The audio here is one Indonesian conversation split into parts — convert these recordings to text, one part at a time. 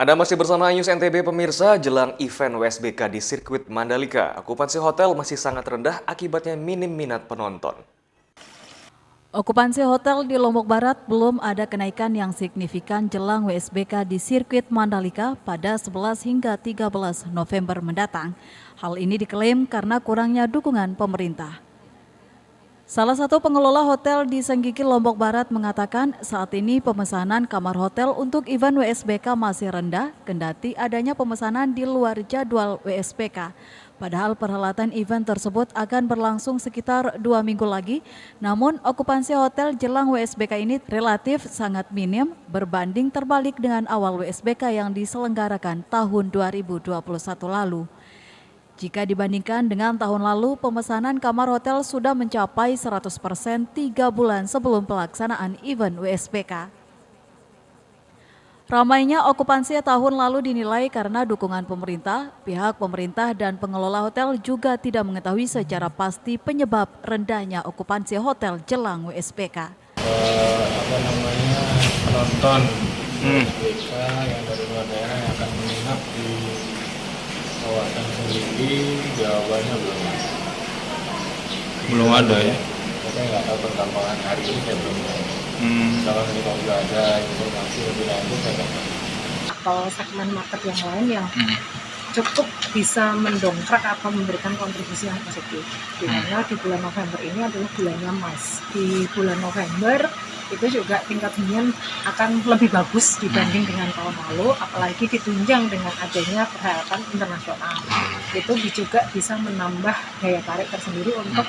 Anda masih bersama News NTB pemirsa, jelang event WSBK di sirkuit Mandalika. Okupansi hotel masih sangat rendah akibatnya minim minat penonton. Okupansi hotel di Lombok Barat belum ada kenaikan yang signifikan jelang WSBK di sirkuit Mandalika pada 11 hingga 13 November mendatang. Hal ini diklaim karena kurangnya dukungan pemerintah. Salah satu pengelola hotel di Senggigi Lombok Barat mengatakan saat ini pemesanan kamar hotel untuk event WSBK masih rendah, kendati adanya pemesanan di luar jadwal WSBK. Padahal perhelatan event tersebut akan berlangsung sekitar 2 minggu lagi, namun okupansi hotel jelang WSBK ini relatif sangat minim berbanding terbalik dengan awal WSBK yang diselenggarakan tahun 2021 lalu. Jika dibandingkan dengan tahun lalu, pemesanan kamar hotel sudah mencapai 100% 3 bulan sebelum pelaksanaan event WSBK. Ramainya okupansi tahun lalu dinilai karena dukungan pemerintah, pihak pemerintah dan pengelola hotel juga tidak mengetahui secara pasti penyebab rendahnya okupansi hotel jelang WSBK. Penonton WSBK yang dari luar daerah yang akan menginap di kawasan sendiri, jawabannya belum ada ya. Saya nggak tahu perkembangan hari ini, saya belum tahu. Kalau sudah ada informasi lebih lanjut, saya akan tahu. Atau segmen market yang lain yang cukup bisa mendongkrak atau memberikan kontribusi yang positif. Di mana di bulan November ini adalah bulannya emas. Di bulan November itu juga tingkat hunian akan lebih bagus dibanding dengan tahun lalu, apalagi ditunjang dengan adanya perhelatan internasional. Itu juga bisa menambah daya tarik tersendiri untuk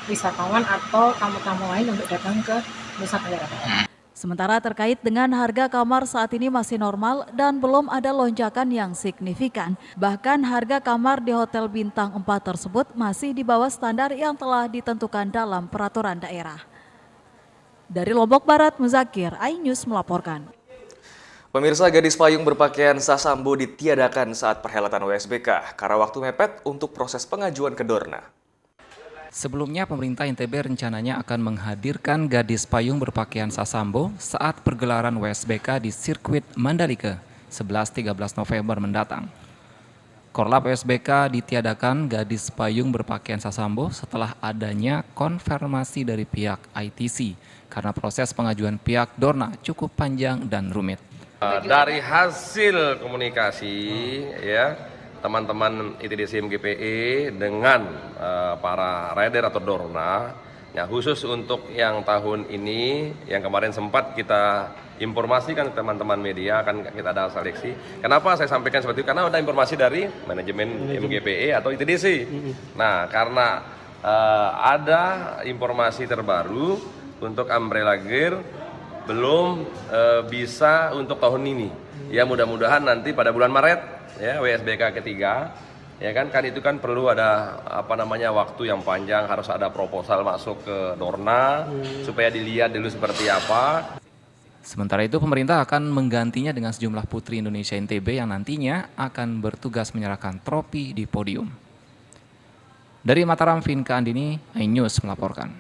wisatawan atau tamu-tamu lain untuk datang ke Nusa Tenggara Barat. Sementara terkait dengan harga kamar saat ini masih normal dan belum ada lonjakan yang signifikan. Bahkan harga kamar di Hotel Bintang 4 tersebut masih di bawah standar yang telah ditentukan dalam peraturan daerah. Dari Lombok Barat, Muzakir, iNews melaporkan. Pemirsa, gadis payung berpakaian Sasambo ditiadakan saat perhelatan WSBK karena waktu mepet untuk proses pengajuan ke Dorna. Sebelumnya, pemerintah NTB rencananya akan menghadirkan gadis payung berpakaian Sasambo saat pergelaran WSBK di sirkuit Mandalika 11-13 November mendatang. Korlap WSBK ditiadakan gadis payung berpakaian Sasambo setelah adanya konfirmasi dari pihak ITC karena proses pengajuan pihak Dorna cukup panjang dan rumit. Dari hasil komunikasi ya teman-teman ITDC MGPE dengan para rider atau Dorna, ya khusus untuk yang tahun ini, yang kemarin sempat kita informasikan ke teman-teman media, akan kita ada seleksi. Kenapa saya sampaikan seperti itu? Karena ada informasi dari manajemen MGPE atau ITDC. Nah, karena ada informasi terbaru untuk Umbrella Gear belum bisa untuk tahun ini. Ya mudah-mudahan nanti pada bulan Maret ya WSBK ketiga ya kan itu kan perlu ada waktu yang panjang, harus ada proposal masuk ke Dorna supaya dilihat dulu seperti apa. Sementara itu pemerintah akan menggantinya dengan sejumlah putri Indonesia NTB yang nantinya akan bertugas menyerahkan tropi di podium. Dari Mataram, Vinka Andini, iNews melaporkan.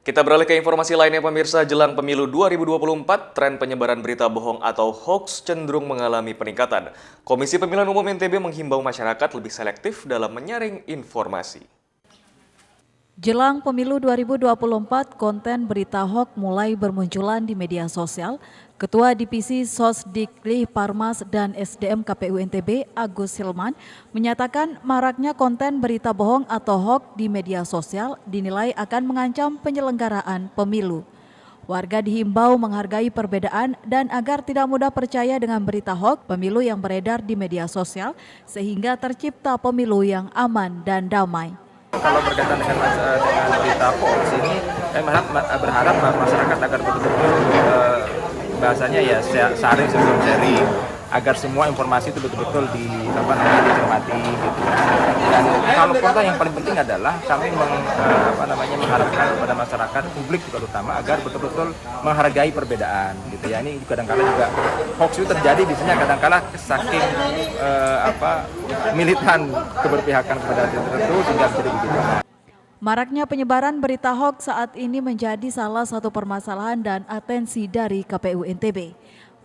Kita beralih ke informasi lainnya pemirsa, jelang pemilu 2024, tren penyebaran berita bohong atau hoax cenderung mengalami peningkatan. Komisi Pemilihan Umum NTB menghimbau masyarakat lebih selektif dalam menyaring informasi. Jelang pemilu 2024, konten berita hoax mulai bermunculan di media sosial. Ketua Divisi Sosdikli Parmas dan SDM KPU NTB, Agus Hilman, menyatakan maraknya konten berita bohong atau hoax di media sosial dinilai akan mengancam penyelenggaraan pemilu. Warga dihimbau menghargai perbedaan dan agar tidak mudah percaya dengan berita hoax pemilu yang beredar di media sosial sehingga tercipta pemilu yang aman dan damai. Kalau berkaitan dengan berita hoax ini, saya berharap masyarakat agar betul-betul bahasanya ya sharing sebelum sharing, agar semua informasi itu betul-betul dicermati gitu. Dan kalau kota yang paling penting adalah kami mengharapkan kepada masyarakat publik terutama agar betul-betul menghargai perbedaan gitu ya. Ini kadang-kala juga hoax itu terjadi biasanya kadang-kala saking militan keberpihakan kepada tertentu sehingga jadi begitu. Maraknya penyebaran berita hoax saat ini menjadi salah satu permasalahan dan atensi dari KPU NTB.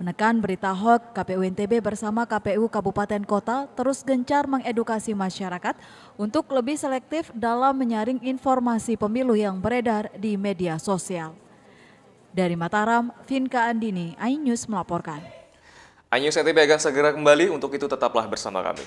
Menekan berita hoax, KPU NTB bersama KPU Kabupaten Kota terus gencar mengedukasi masyarakat untuk lebih selektif dalam menyaring informasi pemilu yang beredar di media sosial. Dari Mataram, Vinka Andini, iNews melaporkan. iNews NTB akan segera kembali, untuk itu tetaplah bersama kami.